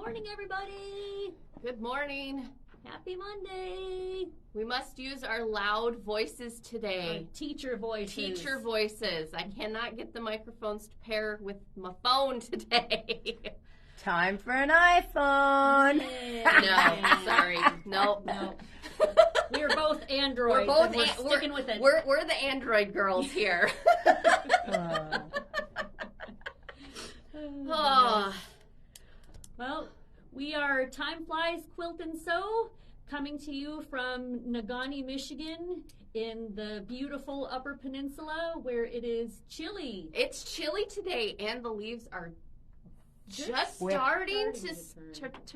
morning, everybody. Good morning. Happy Monday. We must use our loud voices today. Our teacher voices. Teacher voices. I cannot get the microphones to pair with my phone today. Time for an iPhone. No, sorry. Nope. No. We're both Android. We're sticking with it. We're the Android girls here. Oh. Well, we are Time Flies Quilt and Sew, coming to you from Negaunee, Michigan, in the beautiful Upper Peninsula, where it is chilly. It's chilly today, and the leaves are just starting to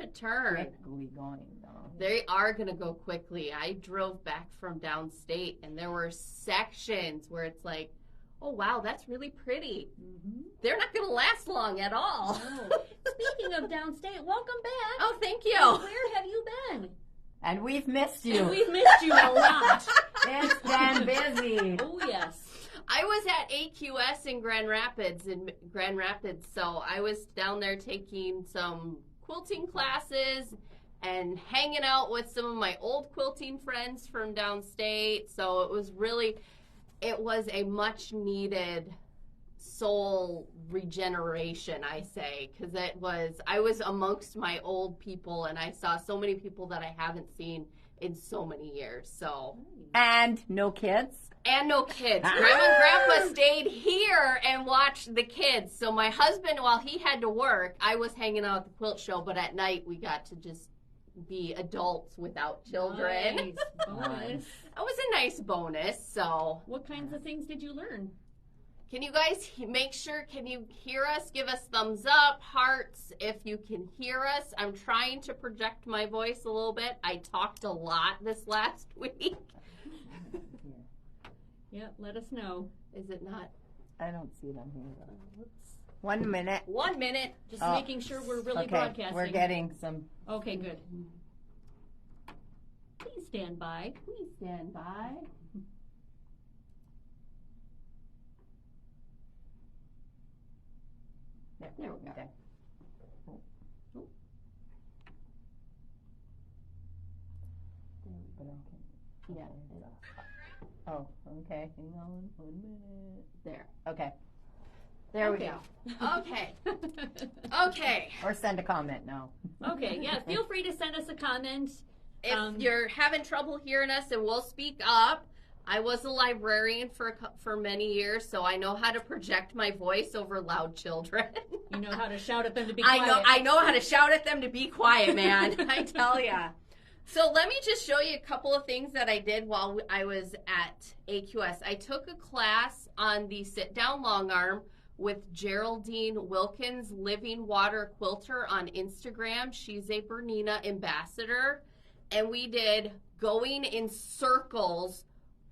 turn. Quickly going, though. They are going to go quickly. I drove back from downstate, and there were sections where it's like, oh, wow, that's really pretty. Mm-hmm. They're not going to last long at all. No. Speaking of downstate, welcome back. Oh, thank you. Where have you been? And we've missed you. And we've missed you a lot. It's been busy. Oh, yes. I was at AQS in Grand Rapids, so I was down there taking some quilting classes and hanging out with some of my old quilting friends from downstate. So it was a much needed soul regeneration, I say, because I was amongst my old people, and I saw so many people that I haven't seen in so many years. So and no kids. And no kids. Grandma and Grandpa stayed here and watched the kids. So my husband, while he had to work, I was hanging out at the quilt show, but at night we got to just be adults without children. Nice. Bonus. That was a nice bonus. So what kinds of things did you learn? Can you guys make sure, can you hear us? Give us thumbs up, hearts, if you can hear us. I'm trying to project my voice a little bit. I talked a lot this last week. Yeah, let us know. Is it not? I don't see them here, though. 1 minute. 1 minute. Just making sure we're really broadcasting. We're getting some. Okay, good. Please stand by. Please stand by. There we go. Okay. Yeah. Oh, okay. Hang on 1 minute. There. Okay. There we go. Okay. Okay. Or send a comment now. Okay, yeah. Feel free to send us a comment. If you're having trouble hearing us, and we'll speak up. I was a librarian for many years, so I know how to project my voice over loud children. You know how to shout at them to be quiet. I know how to shout at them to be quiet, man. I tell ya. So let me just show you a couple of things that I did while I was at AQS. I took a class on the sit-down long arm with Geraldine Wilkins, Living Water Quilter on Instagram. She's a Bernina ambassador. And we did going in circles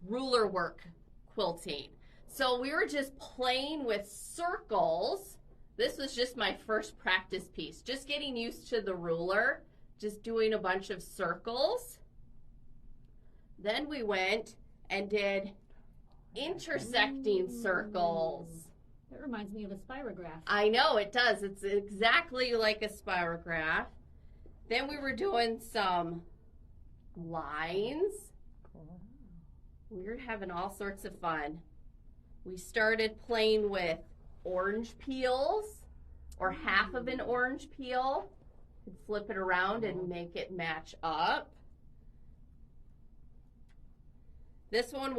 ruler work quilting. So we were just playing with circles. This was just my first practice piece. Just getting used to the ruler. Just doing a bunch of circles. Then we went and did intersecting circles. That reminds me of a spirograph. I know, it does. It's exactly like a spirograph. Then we were doing some lines. We were having all sorts of fun. We started playing with orange peels, or half of an orange peel. Flip it around and make it match up. This one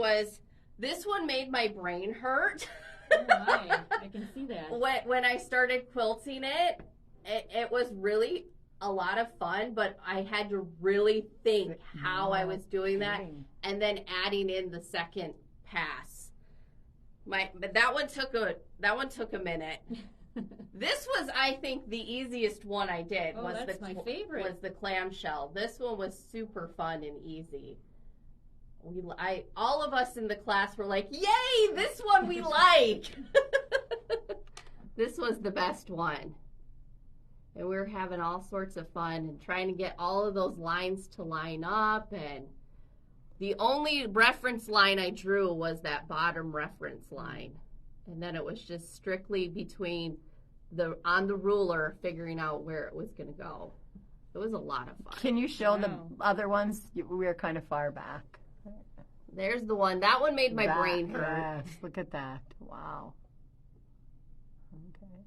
made my brain hurt. Oh my, I can see that. When I started quilting it was really a lot of fun, but I had to really think how I was doing that and then adding in the second pass. But that one took a minute. This was, I think, the easiest one I did. Oh, that's my favorite. Was the clamshell. This one was super fun and easy. All of us in the class were like, yay, this one we like. This was the best one. And we were having all sorts of fun and trying to get all of those lines to line up. And the only reference line I drew was that bottom reference line. And then it was just strictly between on the ruler, figuring out where it was going to go. It was a lot of fun. Can you show the Wow. other ones? We were kind of far back. There's the one. That one made my That- brain hurt. Yes, look at that. Wow. Okay.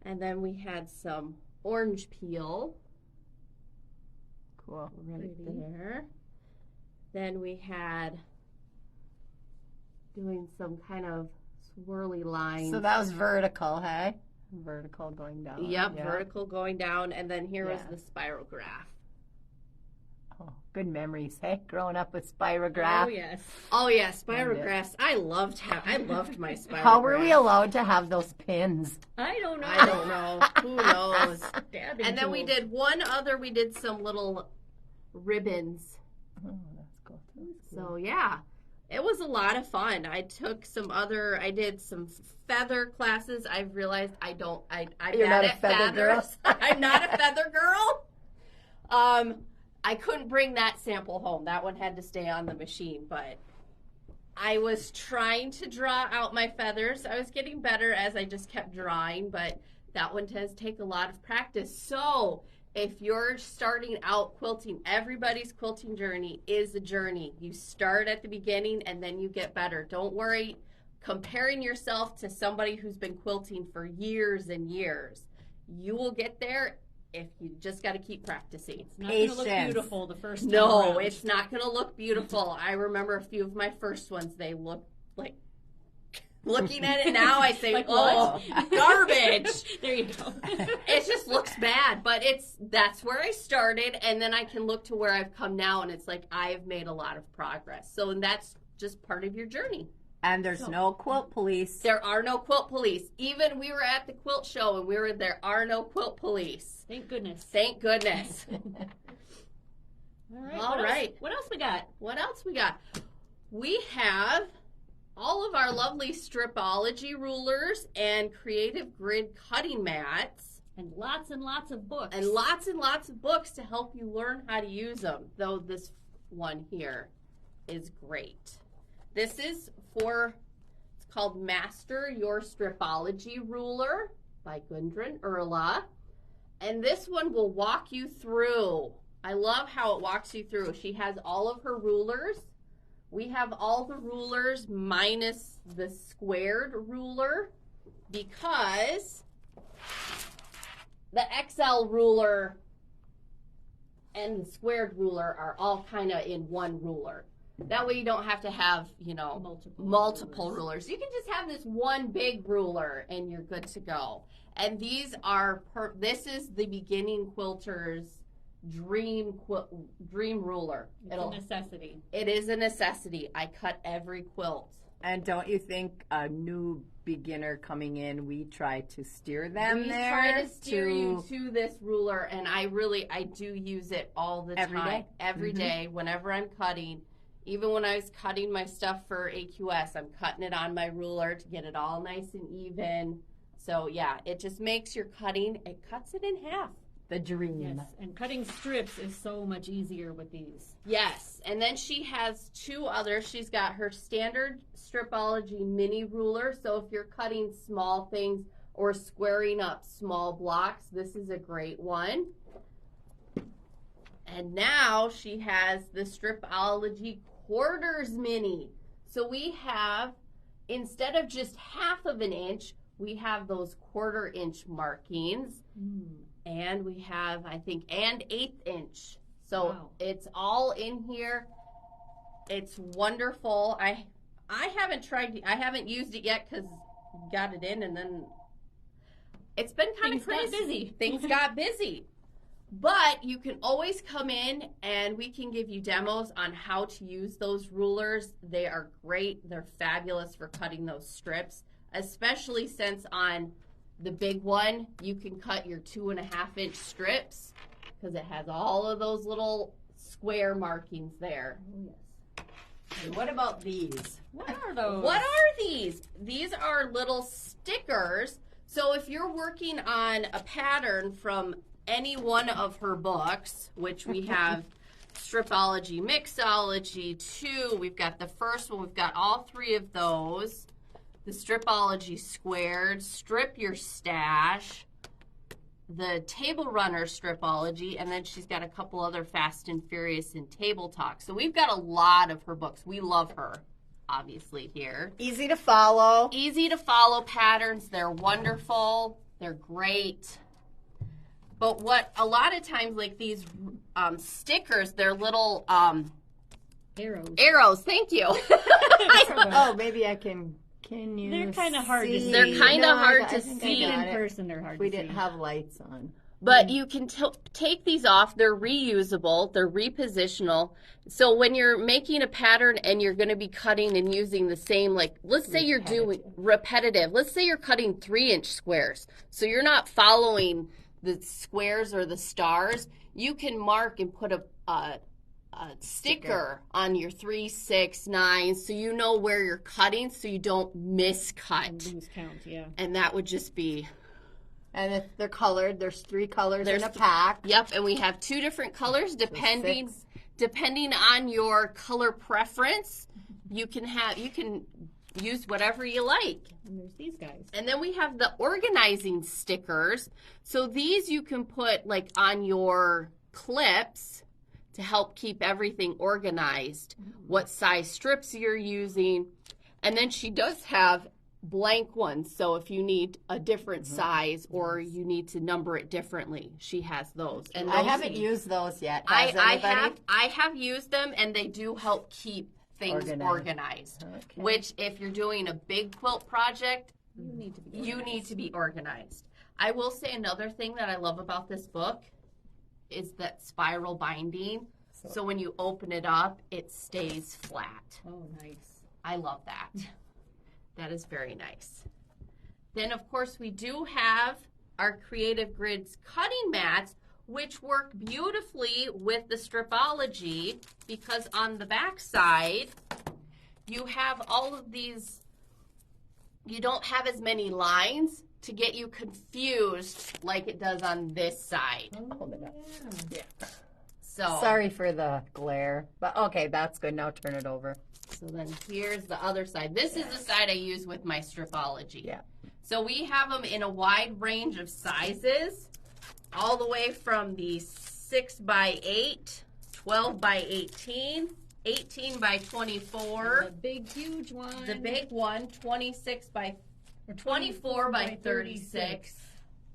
And then we had some orange peel Cool. right Pretty. there. Then we had doing some kind of swirly lines. So that was vertical, hey? Vertical going down. Yep, Yeah. vertical going down. And then here was Yeah. the spirograph. Oh, good memories, hey? Growing up with spirograph. Oh yes. Oh yeah, spirographs. I loved my spirograph. How were we allowed to have those pins? I don't know. I don't know. Who knows? Dabbing And then we tools. did one other. We did some little ribbons. Oh, that's cool. So yeah, it was a lot of fun. I did some feather classes. I've realized I'm You're bad not a at feather girl? feathers. I'm not a feather girl. I couldn't bring that sample home. That one had to stay on the machine, but I was trying to draw out my feathers. I was getting better as I just kept drawing, but that one does take a lot of practice. So if you're starting out quilting, everybody's quilting journey is a journey. You start at the beginning and then you get better. Don't worry comparing yourself to somebody who's been quilting for years and years. You will get there if you just got to keep practicing. It's not going to look Patience. beautiful the first time No, around. it's not going to look beautiful. I remember a few of my first ones, they looked like, looking at it now, I say, Like oh, what? garbage. There you go. It just looks bad, but that's where I started, and then I can look to where I've come now, and it's like I've made a lot of progress. So that's just part of your journey. And there's no quilt police. There are no quilt police. Even we were at the quilt show, and there are no quilt police. Thank goodness. Thank goodness. All right. All what right. Else? What else we got? What else we got? We have all of our lovely stripology rulers and creative grid cutting mats. And lots of books. And lots of books to help you learn how to use them. Though this one here is great. This is it's called Master Your Stripology Ruler by Gudrun Erla. And this one will walk you through. I love how it walks you through. She has all of her rulers. We have all the rulers minus the squared ruler because the XL ruler and the squared ruler are all kind of in one ruler. That way you don't have to have, multiple rulers. You can just have this one big ruler and you're good to go. And these are, this is the beginning quilter's dream ruler. It's a necessity. It is a necessity. I cut every quilt. And don't you think a new beginner coming in, we try to steer them We there? try to steer you to this ruler, and I do use it all the Every time. day? Every day, whenever I'm cutting. Even when I was cutting my stuff for AQS, I'm cutting it on my ruler to get it all nice and even. So yeah, it just makes your cutting, it cuts it in half. The dream. Yes. And cutting strips is so much easier with these. Yes, and then she has two others. She's got her standard stripology mini ruler. So if you're cutting small things or squaring up small blocks, this is a great one. And now she has the stripology quarters mini. So we have, instead of just half of an inch, we have those 1/4 inch markings. And we have, I think, and 1/8 inch. So Wow. it's all in here. It's wonderful. I haven't used it yet because got it in and then it's been kind of Things got crazy. busy. Things got busy. But you can always come in and we can give you demos on how to use those rulers. They are great. They're fabulous for cutting those strips, especially since on the big one, you can cut your 2.5 inch strips because it has all of those little square markings there. Oh, yes. And what about these? What are those? What are these? These are little stickers. So if you're working on a pattern from any one of her books, which we have Stripology, Mixology, 2, we've got the first one, we've got all 3 of those. the Stripology Squared, Strip Your Stash, the Table Runner Stripology, and then she's got a couple other Fast and Furious and Table Talk. So we've got a lot of her books. We love her, obviously, here. Easy to follow. Easy to follow patterns. They're wonderful. They're great. But what a lot of times, like these stickers, they're little Arrows. arrows. Thank you. Oh, maybe I can. Can you? They're kind of hard to see. They're kind of hard to I think I see. got Even in it. person, they're hard We to see. didn't have lights on. But you can take these off. They're reusable. They're repositional. So when you're making a pattern and you're going to be cutting and using the same, like, let's say you're doing repetitive. Let's say you're cutting 3-inch squares. So you're not following the squares or the stars. You can mark and put a sticker on your 3, 6, 9, so you know where you're cutting, so you don't miscut. Lose count, yeah. And that would just be. And if they're colored, there's 3 colors There's in a pack. Yep, and we have 2 different colors depending on your color preference. You can use whatever you like. And there's these guys. And then we have the organizing stickers. So these you can put like on your clips to help keep everything organized. What size strips you're using. And then she does have blank ones. So if you need a different size or you need to number it differently, she has those. And I those, haven't used those yet. I Has anybody? have used them, and they do help keep things organized. Okay. Which, if you're doing a big quilt project, You need to be. you need to be organized. I will say another thing that I love about this book is that spiral binding. So when you open it up, it stays flat. Oh, nice. I love that. That is very nice. Then, of course, we do have our Creative Grids cutting mats, which work beautifully with the Stripology, because on the back side, you have all of these, you don't have as many lines to get you confused like it does on this side. Hold it up. Yeah. So, Sorry for the glare, but okay, that's good. Now turn it over. So then here's the other side. This is the side I use with my Stripology. Yeah. So we have them in a wide range of sizes, all the way from the 6x8, 12x18, 18x24, The big, huge one. the big one, 24x36,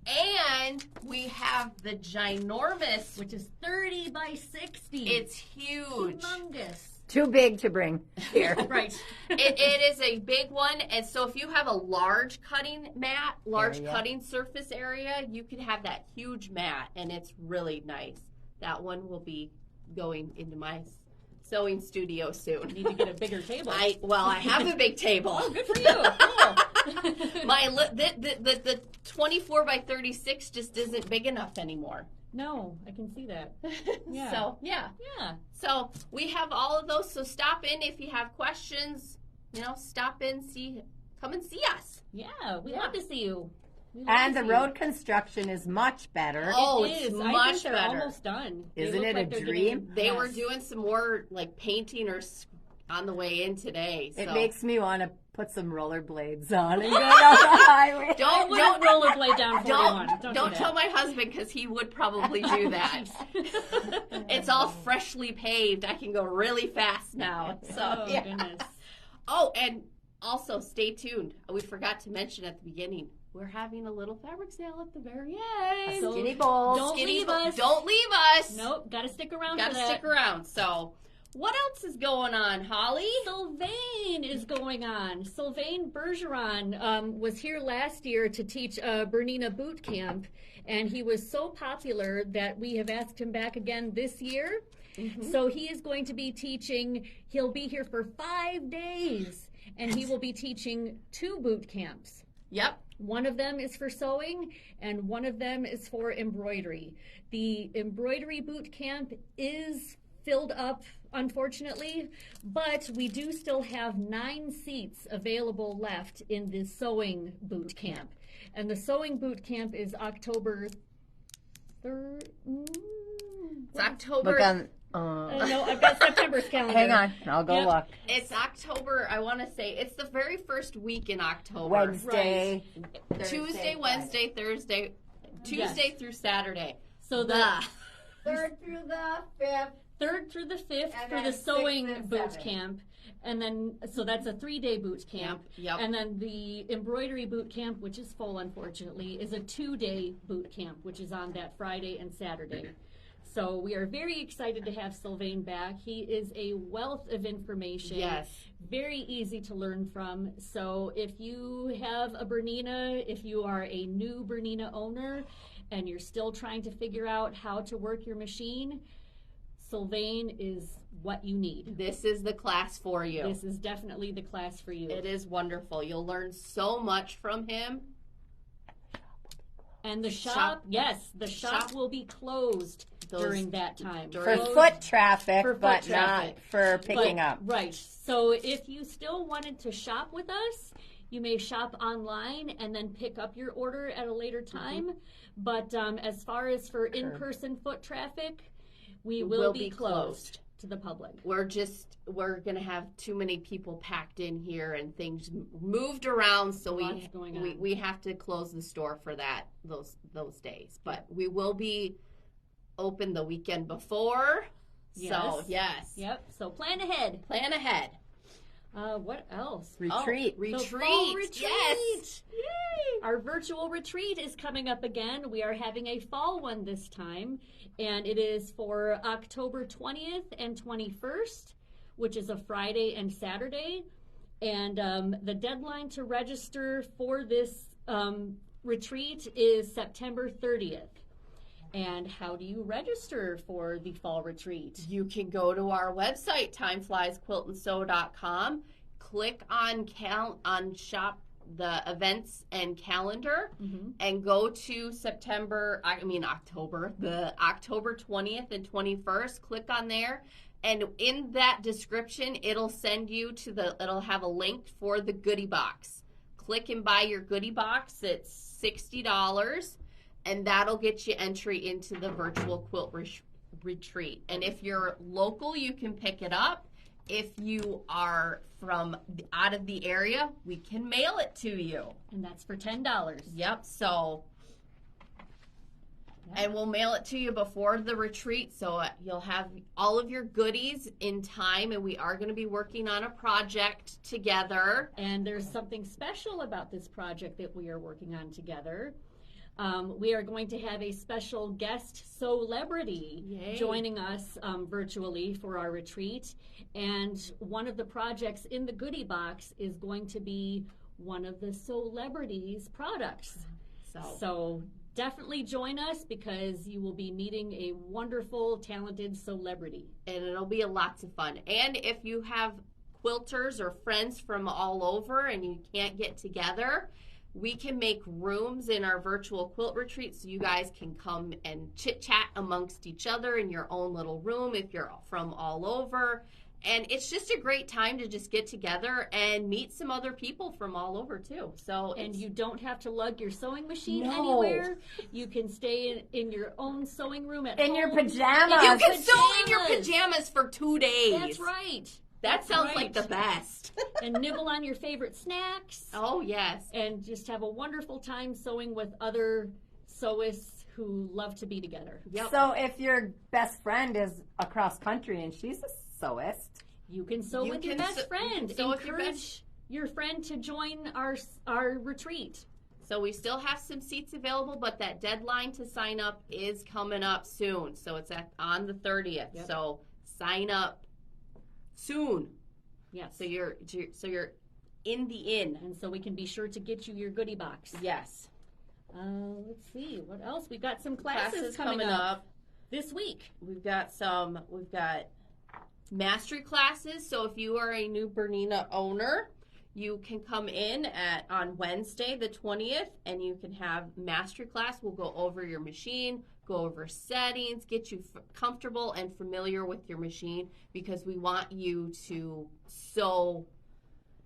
and we have the ginormous, which is 30x60. it's huge. Humongous. Too big to bring here. Right. It is a big one, and so if you have a large cutting mat, large Area. cutting surface area, you can have that huge mat, and it's really nice. That one will be going into my sewing studio soon. Need to get a bigger table. I have a big table. Oh, good for you. Cool. The 24x36 just isn't big enough anymore. No, I can see that. Yeah. So yeah. Yeah. So we have all of those. So stop in if you have questions. Stop in, come and see us. Yeah, we love to see you. We love And to the see road construction is much better. Oh, It it's is. I much think they're better. almost done. They Isn't look it like a they're dream? getting- They were yes. doing some more like painting or on the way in today. So. It makes me want to put some rollerblades on and go down the highway. Don't rollerblade down 41. don't do tell that. my husband, because he would probably do that. It's all freshly paved. I can go really fast now. So Oh, yeah. goodness. Oh, and also stay tuned. We forgot to mention at the beginning, we're having a little fabric sale at the very end. So Skinny balls. don't leave Bo- us. Don't leave us. Nope, gotta stick around Gotta for that. stick around. So, what else is going on, Holly? Sylvain is going on. Sylvain Bergeron was here last year to teach Bernina boot camp, and he was so popular that we have asked him back again this year. Mm-hmm. So he is going to be teaching, he'll be here for 5 days, and he will be teaching 2 boot camps. Yep. One of them is for sewing, and one of them is for embroidery. The embroidery boot camp is filled up, unfortunately, but we do still have 9 seats available left in the sewing boot camp. And the sewing boot camp is October 3rd. It's October. No, I've got September's calendar. Hang on, I'll go Yep. look. It's October, I want to say. It's the very first week in October. Wednesday, Tuesday, Wednesday, Thursday, Tuesday Yes. through Saturday. So the third through the 5th. 3rd through the 5th And for then the 6th sewing and boot 7th. camp. And then, so that's a 3-day boot camp. Yep. And then the embroidery boot camp, which is full, unfortunately, is a 2-day boot camp, which is on that Friday and Saturday. So we are very excited to have Sylvain back. He is a wealth of information. Yes. Very easy to learn from. So if you have a Bernina, if you are a new Bernina owner, and you're still trying to figure out how to work your machine, Sylvain is what you need. This is the class for you. This is definitely the class for you. It is wonderful. You'll learn so much from him. And the shop, Shop- yes, the shop will be closed during that time. For Closed foot traffic, for foot but traffic. not for picking But- up. Right. So if you still wanted to shop with us, you may shop online and then pick up your order at a later time. But as far as for in-person foot traffic, we will be closed to the public. We're going to have too many people packed in here and things moved around, so Lots going on. we have to close the store for those days. But we will be open the weekend before. So, yes. Yep. So plan ahead. Plan ahead. What else? Retreat. The fall Retreat. retreat. Yes. Yay! Our virtual retreat is coming up again. We are having a fall one this time, and it is for October 20th and 21st, which is a Friday and Saturday. And the deadline to register for this retreat is September 30th. And how do you register for the fall retreat? You can go to our website, timefliesquiltandsew.com, click on shop the events and calendar, and go to October, the October 20th and 21st. Click on there, and in that description, it'll send you to it'll have a link for the goodie box. Click and buy your goodie box. It's $60. And that'll get you entry into the virtual quilt retreat. And if you're local, you can pick it up. If you are from out of the area, we can mail it to you. And that's for $10. Yep. So, and we'll mail it to you before the retreat, so you'll have all of your goodies in time. And we are going to be working on a project together. And there's something special about this project that we are working on together. We are going to have a special guest celebrity joining us virtually for our retreat. And one of the projects in the goodie box is going to be one of the celebrities' products. So definitely join us, because you will be meeting a wonderful, talented celebrity. And it'll be lots of fun. And if you have quilters or friends from all over and you can't get together, we can make rooms in our virtual quilt retreat so you guys can come and chit-chat amongst each other in your own little room if you're from all over. And it's just a great time to just get together and meet some other people from all over too. And you don't have to lug your sewing machine No. anywhere. You can stay in your own sewing room at home. In your pajamas. You can sew in your pajamas for 2 days. That's right. That sounds right. like the best. And nibble on your favorite snacks. Oh, yes. And just have a wonderful time sewing with other sewists who love to be together. Yep. So if your best friend is across country and she's a sewist, You can sew You with your can best friend. sew with your Encourage your friend to join our retreat. So we still have some seats available, but that deadline to sign up is coming up soon. So it's on the 30th. Yep. So sign up soon. Yes. So you're in the inn. And so we can be sure to get you your goodie box. Yes. Let's see. What else? We've got some classes coming up this week. We've got mastery classes. So if you are a new Bernina owner, you can come in on Wednesday the 20th, and you can have mastery class. We'll go over your machine, go over settings, get you comfortable and familiar with your machine, because we want you to sew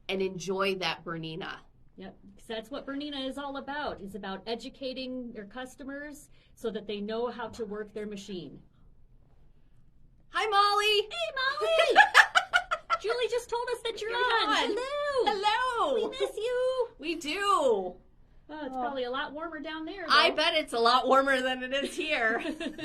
and enjoy that Bernina. Yep, because that's what Bernina is all about. It's about educating your customers so that they know how to work their machine. Hi, Molly. Hey, Molly! Julie just told us that you're on. Hello! Hello. We miss you! We do. Oh, it's probably a lot warmer down there, though. I bet it's a lot warmer than it is here.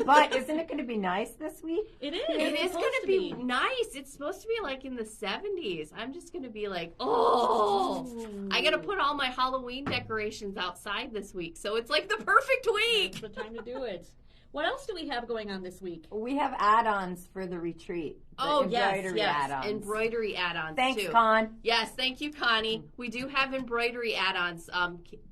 But isn't it going to be nice this week? It is. It is going to be nice. It's supposed to be like in the 70s. I'm just going to be like, oh. I got to put all my Halloween decorations outside this week. So it's like the perfect week. That's the time to do it. What else do we have going on this week? We have add-ons for the retreat. The embroidery add-ons. Embroidery add-ons, Thanks, too. Con. Yes, thank you, Connie. We do have embroidery add-ons,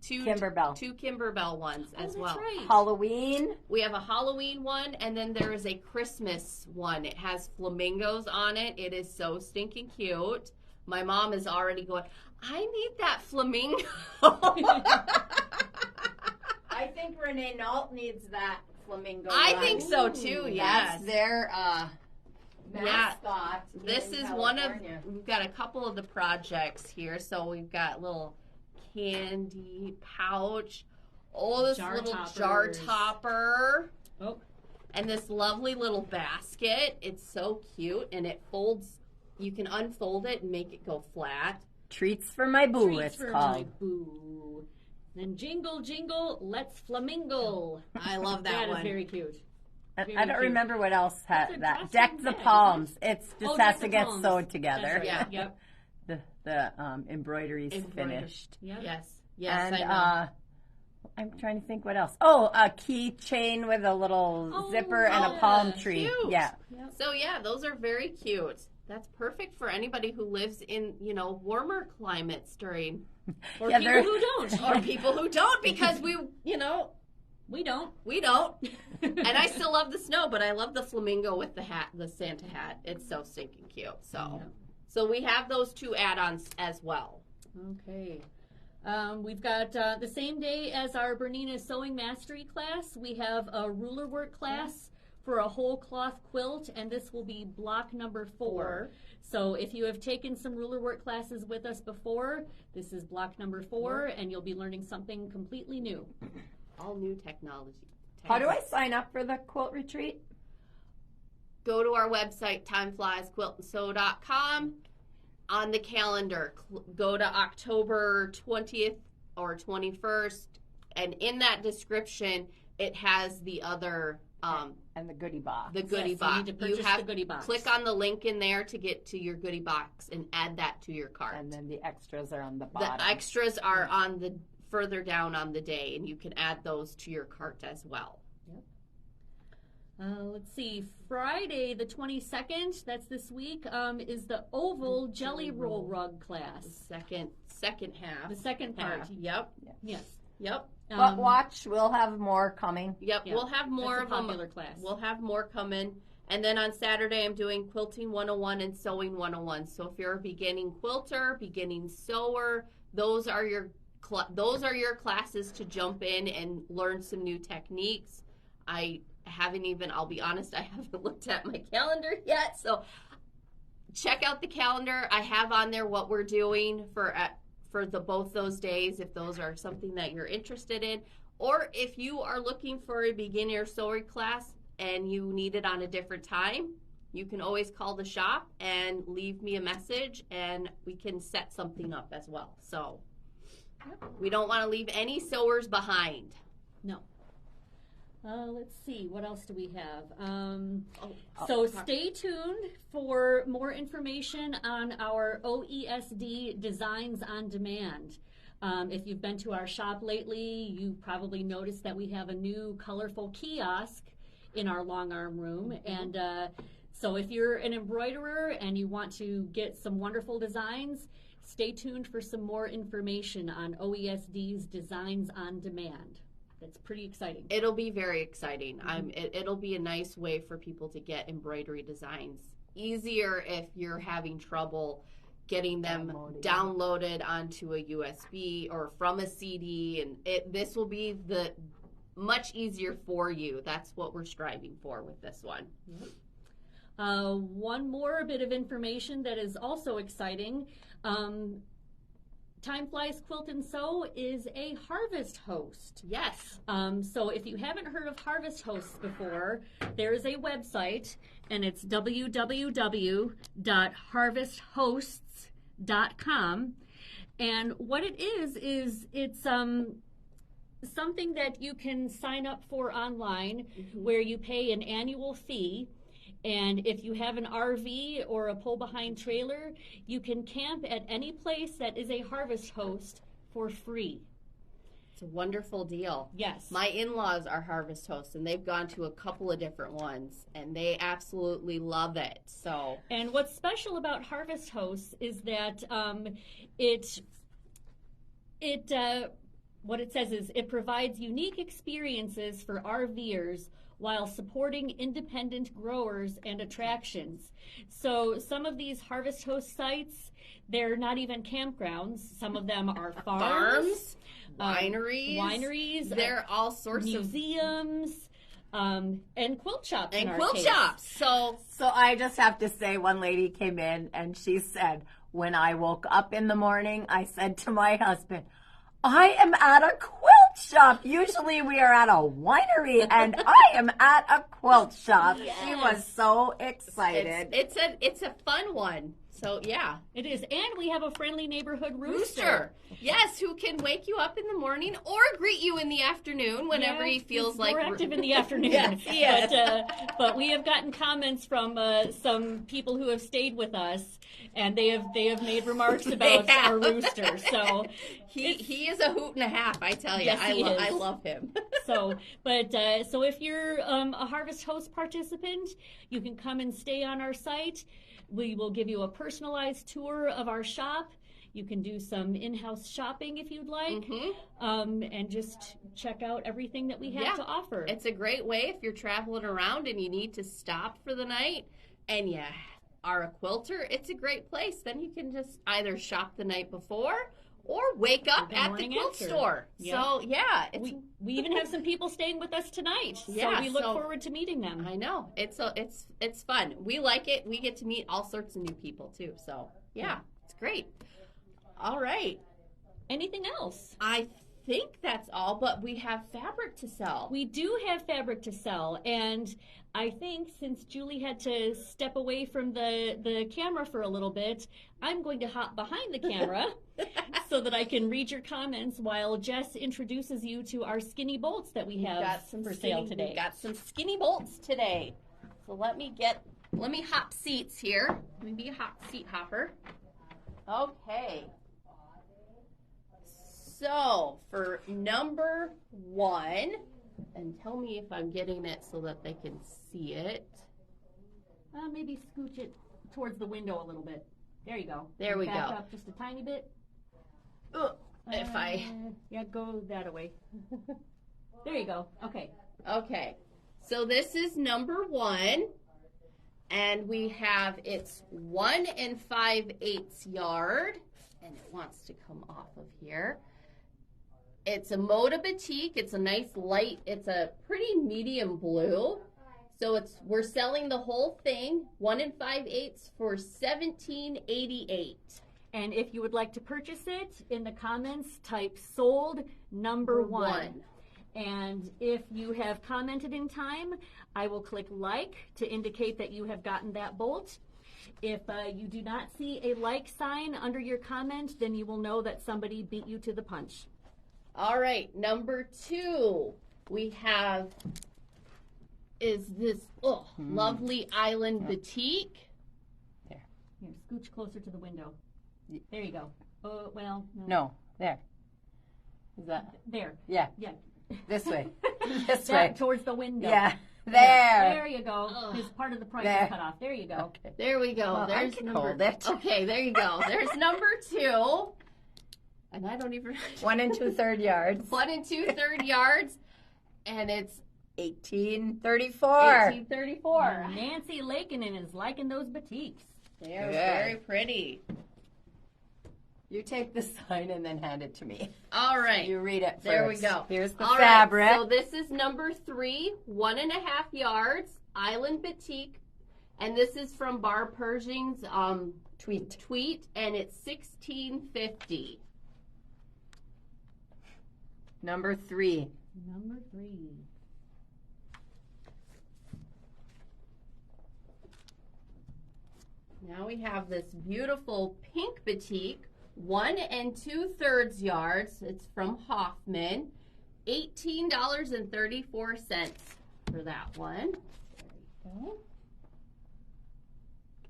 two Kimberbell ones as well. Right. Halloween. We have a Halloween one, and then there is a Christmas one. It has flamingos on it. It is so stinking cute. My mom is already going, I need that flamingo. I think Renee Nault needs that flamingo. I think so too, yes. That's their mascot. This in is one of, California. we've got a couple of the projects here. So we've got little candy pouch. Oh, this Jar little toppers. jar topper. Oh. And this lovely little basket. It's so cute. And it folds, you can unfold it and make it go flat. Treats for my boo, Treats it's for called. my boo. Then jingle, jingle, let's flamingo. I love that That one. is very cute. I Very don't cute. remember what else had It's a that. costume Deck the bag, isn't palms. It's just Deck has the to get Palms. sewed together. That's right. Yeah. Yep. The embroidery's Embroidered. finished. Yep. Yes. Yes, And I know. I'm trying to think what else. Oh, a keychain with a little Oh, zipper and a yeah. palm tree. Cute. Yeah. Yep. So yeah, those are very cute. That's perfect for anybody who lives in, warmer climates during, Or Yeah, people they're- who don't. or people who don't, because we don't. We don't. And I still love the snow, but I love the flamingo with the hat, the Santa hat. It's so stinking cute. So, Yeah. so we have those two add-ons as well. Okay. We've got the same day as our Bernina Sewing Mastery class, we have a ruler work class for a whole cloth quilt, and this will be block number 4. So if you have taken some ruler work classes with us before, this is block number 4, and you'll be learning something completely new. All new technology. How do I sign up for the quilt retreat? Go to our website, timefliesquiltandsew.com. On the calendar, go to October 20th or 21st, and in that description, it has the other, And the goodie box. the goodie Yes, box. You need to purchase the goodie box. Click on the link in there to get to your goodie box and add that to your cart. And then the extras are on the bottom. The extras are on the further down on the day, and you can add those to your cart as well. Let's see, Friday the 22nd, that's this week, is the oval jelly roll rug class. Second half. The second part. Yep. Yes. Yep. But watch, we'll have more coming. Yep. Yeah, We'll have more That's of a them. popular class. We'll have more coming. And then on Saturday, I'm doing Quilting 101 and Sewing 101. So if you're a beginning quilter, beginning sewer, those are your classes to jump in and learn some new techniques. I'll be honest, I haven't looked at my calendar yet. So check out the calendar. I have on there what we're doing for both those days, if those are something that you're interested in. Or if you are looking for a beginner sewing class and you need it on a different time, you can always call the shop and leave me a message, and we can set something up as well. So we don't want to leave any sewers behind. No. Let's see, what else do we have? So stay tuned for more information on our OESD Designs on Demand. If you've been to our shop lately, you probably noticed that we have a new colorful kiosk in our long arm room. And so if you're an embroiderer and you want to get some wonderful designs, stay tuned for some more information on OESD's Designs on Demand. That's pretty exciting. It'll be very exciting. It'll be a nice way for people to get embroidery designs easier if you're having trouble getting them downloaded onto a USB or from a CD, and this will be the much easier for you. That's what we're striving for with this one. One more bit of information that is also exciting. Time Flies Quilt and Sew is a harvest host. Yes. So if you haven't heard of harvest hosts before, there is a website, and it's www.harvesthosts.com. And what it is it's something that you can sign up for online, where you pay an annual fee. And if you have an RV or a pull-behind trailer, you can camp at any place that is a harvest host for free. It's a wonderful deal. Yes. My in-laws are harvest hosts, and they've gone to a couple of different ones, and they absolutely love it. So. And what's special about harvest hosts is that what it says is it provides unique experiences for RVers while supporting independent growers and attractions. So some of these harvest host sites, they're not even campgrounds. Some of them are farms, wineries. They're all sorts museums, and quilt shops. And quilt shops. So I just have to say, one lady came in and she said, when I woke up in the morning, I said to my husband, I am at a quilt shop. Usually we are at a winery, and I am at a quilt shop. Yes. She was so excited. It's a fun one. So yeah, it is. And we have a friendly neighborhood rooster. Yes, who can wake you up in the morning or greet you in the afternoon whenever he feels like more active in the afternoon. Yes. But we have gotten comments from some people who have stayed with us, and they have made remarks about our rooster. So he is a hoot and a half, I tell you. Yes, I love him. So if you're a Harvest Host participant, you can come and stay on our site. We will give you a personalized tour of our shop. You can do some in-house shopping if you'd like, and just check out everything that we have to offer. It's a great way if you're traveling around and you need to stop for the night and you are a quilter. It's a great place. Then you can just either shop the night before or wake up at the quilt store. Yeah. So, yeah. We even have some people staying with us tonight. Yeah, so we look forward to meeting them. I know. It's fun. We like it. We get to meet all sorts of new people, too. So, yeah. It's great. All right. Anything else? I think that's all, but we have fabric to sell. We do have fabric to sell, and I think since Julie had to step away from the camera for a little bit, I'm going to hop behind the camera so that I can read your comments while Jess introduces you to our skinny bolts that we have for sale today. We've got some skinny bolts today. So let me hop seats here. Let me be a seat hopper. Okay. So for number 1, and tell me if I'm getting it so that they can see it. Maybe scooch it towards the window a little bit. There you go. There we Back go. up just a tiny bit. Yeah, go that away. There you go. Okay. Okay. So this is number 1, and we have it's 1 5/8 yard, and it wants to come off of here. It's a Moda Batik. It's a nice light. It's a pretty medium blue. So we're selling the whole thing 1 5/8 for $17.88. And if you would like to purchase it, in the comments type sold number 1. And if you have commented in time, I will click like to indicate that you have gotten that bolt. If you do not see a like sign under your comment, then you will know that somebody beat you to the punch. All right, number 2 we have is this lovely island batik. There. Here, scooch closer to the window. There you go. Oh, well, No, there. Is that? There. Yeah. Yeah. This way. This That way. towards the window. Yeah. There There. you go. Because part of the price There. is cut off. There you go. Okay. There we go. Well, There's I can number. hold it. Okay, there you go. There's number 2, and I don't even. 1 2/3 yards. 1 2/3 yards, and it's 1834. 1834. Nancy Lakenin is liking those batiks. They're Good. very pretty. You take the sign and then hand it to me. All right. You read it first. There we go. Here's the All fabric. right, so this is number 3, 1 1/2 yards, Island Batik. And this is from Bar Pershing's tweet, and it's $16.50. Number 3. Number 3. Now we have this beautiful pink batik, 1 2/3 yards. It's from Hoffman. $18.34 for that one. There we go.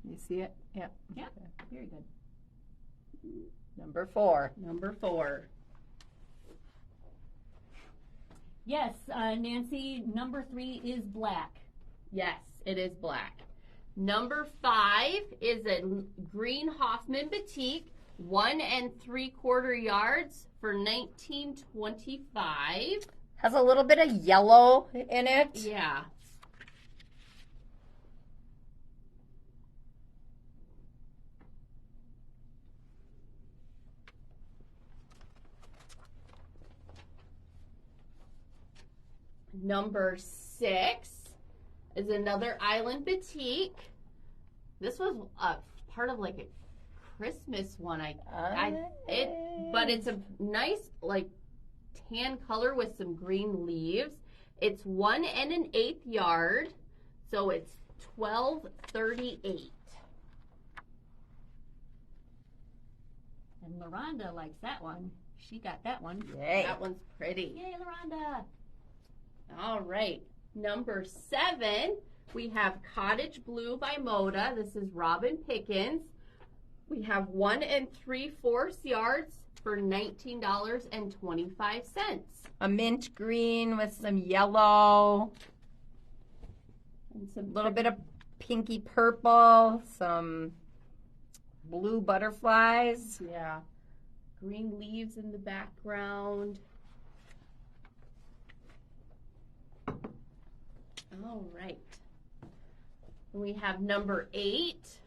Can you see it? Yeah. Yeah, very good. Number 4. Number 4. Yes, Nancy, number 3 is black. Yes, it is black. Number 5 is a green Hoffman batik, 1 3/4 yards for $19.25. Has a little bit of yellow in it. Yeah. Number 6 is another island batik. This was part of like a Christmas one. But it's a nice like tan color with some green leaves. It's 1 1/8 yard, so it's $12.38. And LaRonda likes that one. She got that one. Yay. That one's pretty. Yay, LaRonda. All right. Number 7, we have Cottage Blue by Moda. This is Robin Pickens. We have 1 3/4 yards for $19.25. A mint green with some yellow. And some A little bit of pinky purple. Some blue butterflies. yeah, green leaves in the background. All right. We have number 8.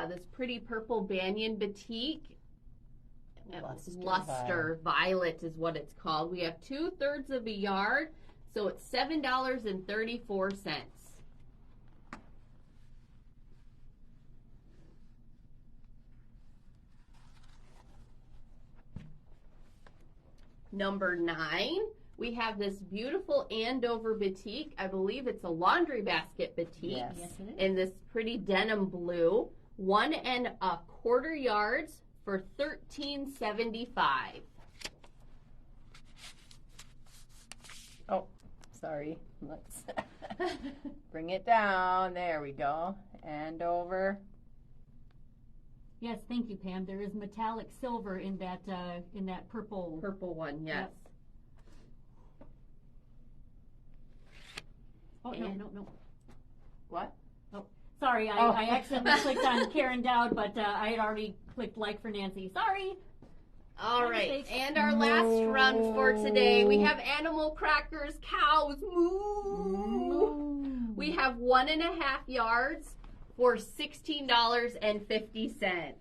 This pretty purple banyan batik. Luster violet is what it's called. We have 2/3 of a yard, so it's $7.34. Number 9, we have this beautiful Andover batik. I believe it's a laundry basket batik. Yes. Yes, it is. In this pretty denim blue, 1 1/4 yards for $13.75. Oh, sorry. Let's bring it down. There we go. And over. Yes, thank you, Pam. There is metallic silver in that purple. Purple one, yes. Oh, no. What? Sorry, Oh. I accidentally clicked on Karen Dowd, but I had already clicked like for Nancy. Sorry. All My right, mistake. and our last run for today, we have animal crackers, cows, moo. We have 1 1/2 yards for $16.50.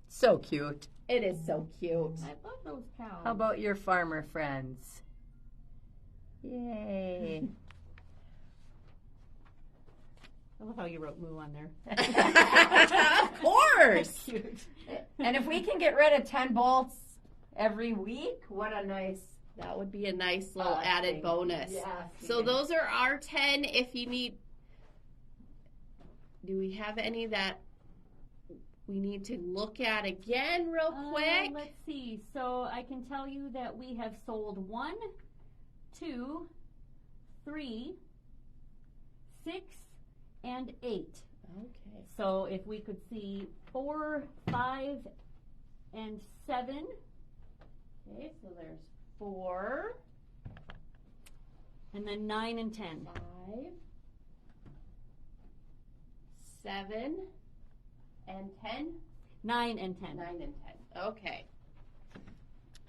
So cute. It is so cute. I love those cows. How about your farmer friends? Yay. I love how you wrote moo on there. Of course. Cute. And if we can get rid of 10 bolts every week, what a nice That would be a nice little added thing. bonus. Yes. So those are our 10. If you need, do we have any that we need to look at again real quick? Let's see. So I can tell you that we have sold 1, 2, 3, 6, and 8. Okay. So if we could see 4, 5, and 7. Okay, so there's 4, And then 9 and 10. 5, 7, and 10. 9 and 10. 9 and 10. Okay.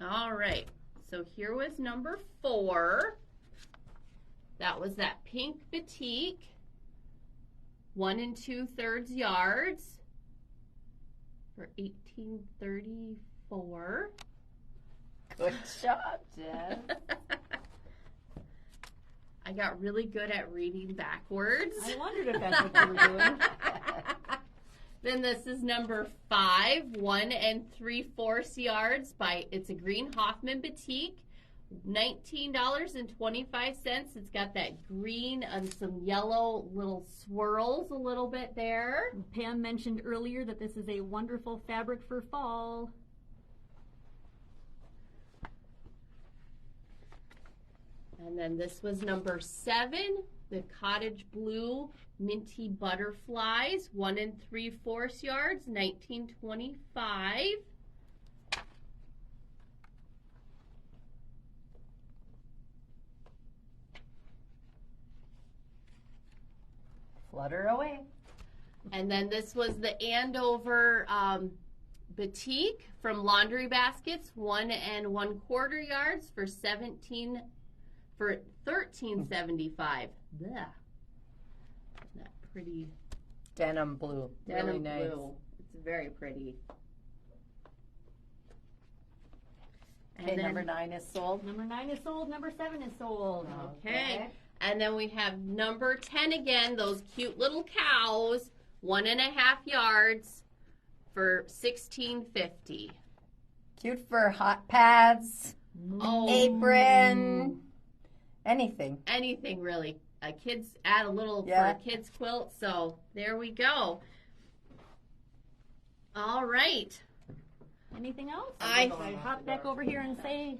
All right. So here was number 4. That was that pink batik. 1 2/3 yards for $18.34. Good job, Jess. I got really good at reading backwards. I wondered if that's what you were doing. Then this is number 5, 1 3/4 yards by, it's a green Hoffman batik, $19.25. It's got that green and some yellow little swirls a little bit there. Pam mentioned earlier that this is a wonderful fabric for fall. And then this was number 7, the cottage blue minty butterflies, 1 3/4 yards, $19.25. Flutter away. And then this was the Andover batik from Laundry Baskets, 1 1/4 yards for $13.75. Isn't that pretty? Denim blue. Denim Really nice. blue. It's very pretty. Okay, And then- number 9 is sold. Number 9 is sold. Number 7 is sold. Okay. And then we have number 10 again, those cute little cows, 1 1/2 yards for $16.50. Cute for hot pads, Oh, apron, anything. anything really. Kids add a little Yeah. for a kid's quilt, so there we go. All right. Anything else? I- Should I hop back over here and say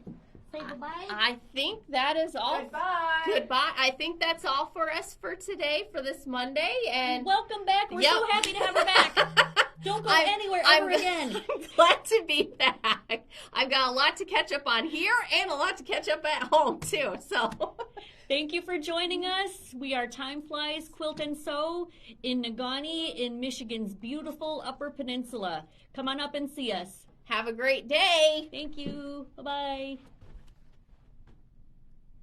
goodbye? I think that is all. Goodbye. Goodbye. I think that's all for us for today, for this Monday. And Welcome back. We're Yep. so happy to have her back. Don't go anywhere ever again. I'm glad to be back. I've got a lot to catch up on here and a lot to catch up at home, too. So, Thank you for joining us. We are Time Flies Quilt and Sew in Negaunee in Michigan's beautiful Upper Peninsula. Come on up and see us. have a great day. Thank you. Bye-bye.